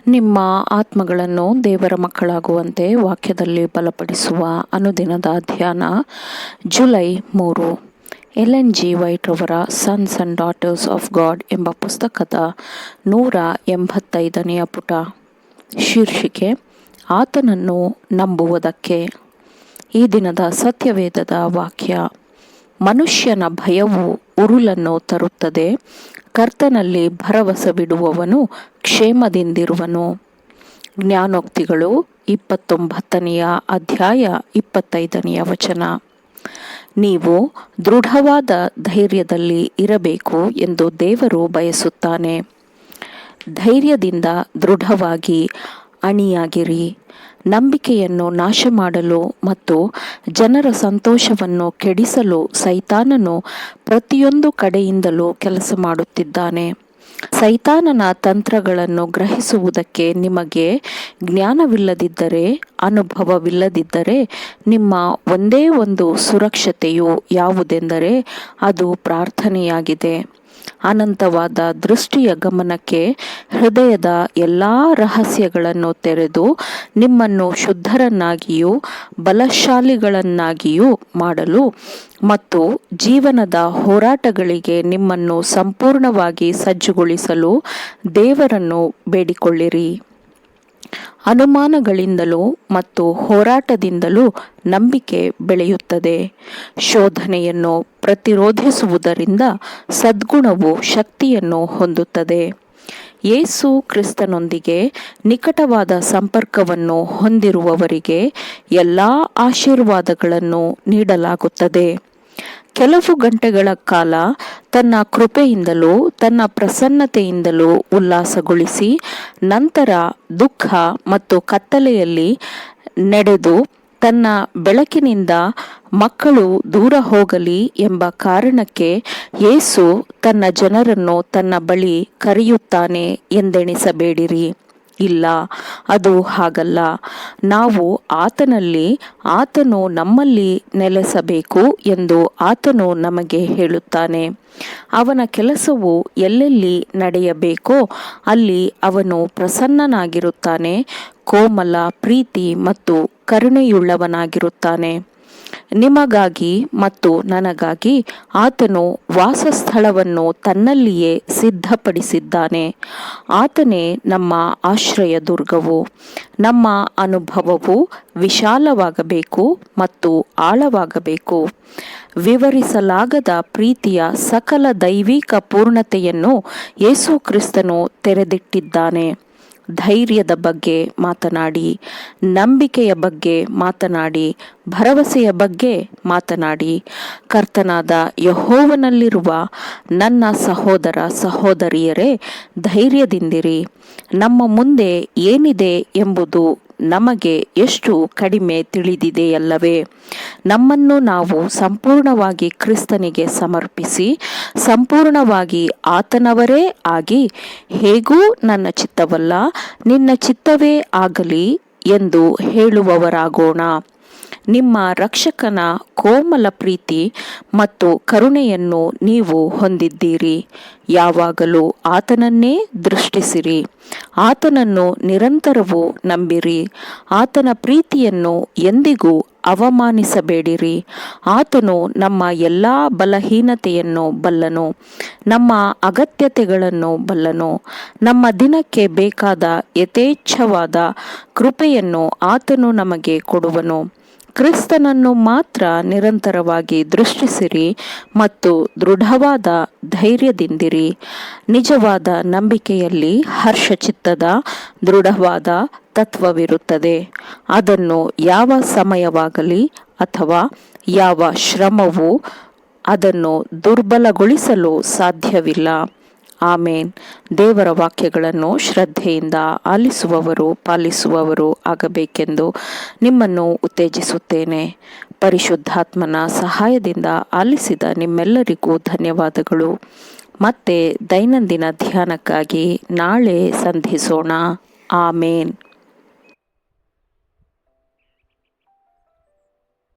ನಿಮ್ಮ ಆತ್ಮಗಳನ್ನು ದೇವರ ಮಕ್ಕಳಾಗುವಂತೆ ವಾಕ್ಯದಲ್ಲಿ ಬಲಪಡಿಸುವ ಅನುದಿನದ ಧ್ಯಾನ ಜುಲೈ 3. ಎಲೆನ್ ಜಿ ವೈಟ್ ರವರ sons and daughters of god ಎಂಬ ಪುಸ್ತಕದ 185ನೇ ಪುಟ. ಶೀರ್ಷಿಕೆ ಆತನನ್ನು ನಂಬುವುದಕ್ಕೆ. ಈ ದಿನದ ಸತ್ಯವೇದದ ವಾಕ್ಯ: ಮನುಷ್ಯನ ಭಯವು ಉರುಲನ್ನು ತರುತ್ತದೆ, ಕರ್ತನಲ್ಲಿ ಭರವಸವಿಡುವವನು ಕ್ಷೇಮದಿಂದಿರುವನು. ಜ್ಞಾನೋಕ್ತಿಗಳು 29ನೇ ಅಧ್ಯಾಯ 25ನೇ ವಚನ. ನೀವು ದೃಢವಾದ ಧೈರ್ಯದಲ್ಲಿ ಇರಬೇಕು ಎಂದು ದೇವರು ಬಯಸುತ್ತಾನೆ. ಧೈರ್ಯದಿಂದ ದೃಢವಾಗಿ ಅಣಿಯಾಗಿರಿ. ನಂಬಿಕೆಯನ್ನು ನಾಶ ಮಾಡಲು ಮತ್ತು ಜನರ ಸಂತೋಷವನ್ನು ಕೆಡಿಸಲು ಸೈತಾನನು ಪ್ರತಿಯೊಂದು ಕಡೆಯಿಂದಲೂ ಕೆಲಸ ಮಾಡುತ್ತಿದ್ದಾನೆ. ಸೈತಾನನ ತಂತ್ರಗಳನ್ನು ಗ್ರಹಿಸುವುದಕ್ಕೆ ನಿಮಗೆ ಜ್ಞಾನವಿಲ್ಲದಿದ್ದರೆ, ಅನುಭವವಿಲ್ಲದಿದ್ದರೆ, ನಿಮ್ಮ ಒಂದೇ ಒಂದು ಸುರಕ್ಷತೆಯು ಯಾವುದೆಂದರೆ ಅದು ಪ್ರಾರ್ಥನೆಯಾಗಿದೆ. ಅನಂತವಾದ ದೃಷ್ಟಿಯ ಗಮನಕ್ಕೆ ಹೃದಯದ ಎಲ್ಲ ರಹಸ್ಯಗಳನ್ನು ತೆರೆದು ನಿಮ್ಮನ್ನು ಶುದ್ಧರನ್ನಾಗಿಯೂ ಬಲಶಾಲಿಗಳನ್ನಾಗಿಯೂ ಮಾಡಲು ಮತ್ತು ಜೀವನದ ಹೋರಾಟಗಳಿಗೆ ನಿಮ್ಮನ್ನು ಸಂಪೂರ್ಣವಾಗಿ ಸಜ್ಜುಗೊಳಿಸಲು ದೇವರನ್ನು ಬೇಡಿಕೊಳ್ಳಿರಿ. ಅನುಮಾನಗಳಿಂದಲೂ ಮತ್ತು ಹೋರಾಟದಿಂದಲೂ ನಂಬಿಕೆ ಬೆಳೆಯುತ್ತದೆ. ಶೋಧನೆಯನ್ನು ಪ್ರತಿರೋಧಿಸುವುದರಿಂದ ಸದ್ಗುಣವು ಶಕ್ತಿಯನ್ನು ಹೊಂದುತ್ತದೆ. ಯೇಸು ಕ್ರಿಸ್ತನೊಂದಿಗೆ ನಿಕಟವಾದ ಸಂಪರ್ಕವನ್ನು ಹೊಂದಿರುವವರಿಗೆ ಎಲ್ಲ ಆಶೀರ್ವಾದಗಳನ್ನು ನೀಡಲಾಗುತ್ತದೆ. ಕೆಲವು ಗಂಟೆಗಳ ಕಾಲ ತನ್ನ ಕೃಪೆಯಿಂದಲೂ ತನ್ನ ಪ್ರಸನ್ನತೆಯಿಂದಲೂ ಉಲ್ಲಾಸಗೊಳಿಸಿ, ನಂತರ ದುಃಖ ಮತ್ತು ಕತ್ತಲೆಯಲ್ಲಿ ನಡೆದು ತನ್ನ ಬೆಳಕಿನಿಂದ ಮಕ್ಕಳು ದೂರ ಹೋಗಲಿ ಎಂಬ ಕಾರಣಕ್ಕೆ ಯೇಸು ತನ್ನ ಜನರನ್ನು ತನ್ನ ಬಳಿ ಕರೆಯುತ್ತಾನೆ ಎಂದೆಣಿಸಬೇಡಿರಿ. ಇಲ್ಲ, ಅದು ಹಾಗಲ್ಲ. ನಾವು ಆತನಲ್ಲಿ, ಆತನು ನಮ್ಮಲ್ಲಿ ನೆಲೆಸಬೇಕು ಎಂದು ಆತನು ನಮಗೆ ಹೇಳುತ್ತಾನೆ. ಅವನ ಕೆಲಸವು ಎಲ್ಲೆಲ್ಲಿ ನಡೆಯಬೇಕೋ ಅಲ್ಲಿ ಅವನು ಪ್ರಸನ್ನನಾಗಿರುತ್ತಾನೆ, ಕೋಮಲ, ಪ್ರೀತಿ ಮತ್ತು ಕರುಣೆಯುಳ್ಳವನಾಗಿರುತ್ತಾನೆ. ನಿಮಗಾಗಿ ಮತ್ತು ನನಗಾಗಿ ಆತನು ವಾಸಸ್ಥಳವನ್ನು ತನ್ನಲ್ಲಿಯೇ ಸಿದ್ಧಪಡಿಸಿದ್ದಾನೆ. ಆತನೇ ನಮ್ಮ ಆಶ್ರಯ ದುರ್ಗವು. ನಮ್ಮ ಅನುಭವವು ವಿಶಾಲವಾಗಬೇಕು ಮತ್ತು ಆಳವಾಗಬೇಕು. ವಿವರಿಸಲಾಗದ ಪ್ರೀತಿಯ ಸಕಲ ದೈವಿಕ ಪೂರ್ಣತೆಯನ್ನು ಯೇಸು ಕ್ರಿಸ್ತನು ತೆರೆದಿಟ್ಟಿದ್ದಾನೆ. ಧೈರ್ಯದ ಬಗ್ಗೆ ಮಾತನಾಡಿ, ನಂಬಿಕೆಯ ಬಗ್ಗೆ ಮಾತನಾಡಿ, ಭರವಸೆಯ ಬಗ್ಗೆ ಮಾತನಾಡಿ. ಕರ್ತನಾದ ಯೆಹೋವನಲ್ಲಿರುವ ನನ್ನ ಸಹೋದರ ಸಹೋದರಿಯರೇ, ಧೈರ್ಯದಿಂದಿರಿ. ನಮ್ಮ ಮುಂದೆ ಏನಿದೆ ಎಂಬುದು ನಮಗೆ ಎಷ್ಟು ಕಡಿಮೆ ತಿಳಿದಿದೆಯಲ್ಲವೇ? ನಮ್ಮನ್ನು ನಾವು ಸಂಪೂರ್ಣವಾಗಿ ಕ್ರಿಸ್ತನಿಗೆ ಸಮರ್ಪಿಸಿ, ಸಂಪೂರ್ಣವಾಗಿ ಆತನವರೇ ಆಗಿ, ಹೇಗೂ ನನ್ನ ಚಿತ್ತವಲ್ಲ ನಿನ್ನ ಚಿತ್ತವೇ ಆಗಲಿ ಎಂದು ಹೇಳುವವರಾಗೋಣ. ನಿಮ್ಮ ರಕ್ಷಕನ ಕೋಮಲ ಪ್ರೀತಿ ಮತ್ತು ಕರುಣೆಯನ್ನು ನೀವು ಹೊಂದಿದ್ದೀರಿ. ಯಾವಾಗಲೂ ಆತನನ್ನೇ ದೃಷ್ಟಿಸಿರಿ. ಆತನನ್ನು ನಿರಂತರವೂ ನಂಬಿರಿ. ಆತನ ಪ್ರೀತಿಯನ್ನು ಎಂದಿಗೂ ಅವಮಾನಿಸಬೇಡಿರಿ. ಆತನು ನಮ್ಮ ಎಲ್ಲ ಬಲಹೀನತೆಯನ್ನು ಬಲ್ಲನು, ನಮ್ಮ ಅಗತ್ಯತೆಗಳನ್ನು ಬಲ್ಲನು. ನಮ್ಮ ದಿನಕ್ಕೆ ಬೇಕಾದ ಯಥೇಚ್ಛವಾದ ಕೃಪೆಯನ್ನು ಆತನು ನಮಗೆ ಕೊಡುವನು. ಕ್ರಿಸ್ತನನ್ನು ಮಾತ್ರ ನಿರಂತರವಾಗಿ ದೃಷ್ಟಿಸಿರಿ ಮತ್ತು ದೃಢವಾದ ಧೈರ್ಯದಿಂದಿರಿ. ನಿಜವಾದ ನಂಬಿಕೆಯಲ್ಲಿ ಹರ್ಷಚಿತ್ತದ ದೃಢವಾದ ತತ್ವವಿರುತ್ತದೆ. ಅದನ್ನು ಯಾವ ಸಮಯವಾಗಲಿ ಅಥವಾ ಯಾವ ಶ್ರಮವೂ ಅದನ್ನು ದುರ್ಬಲಗೊಳಿಸಲು ಸಾಧ್ಯವಿಲ್ಲ. ಆಮೇನ್. ದೇವರ ವಾಕ್ಯಗಳನ್ನು ಶ್ರದ್ಧೆಯಿಂದ ಆಲಿಸುವವರು, ಪಾಲಿಸುವವರು ಆಗಬೇಕೆಂದು ನಿಮ್ಮನ್ನು ಉತ್ತೇಜಿಸುತ್ತೇನೆ. ಪರಿಶುದ್ಧಾತ್ಮನ ಸಹಾಯದಿಂದ ಆಲಿಸಿದ ನಿಮ್ಮೆಲ್ಲರಿಗೂ ಧನ್ಯವಾದಗಳು. ಮತ್ತೆ ದೈನಂದಿನ ಧ್ಯಾನಕ್ಕಾಗಿ ನಾಳೆ ಸಂಧಿಸೋಣ. ಆಮೇನ್.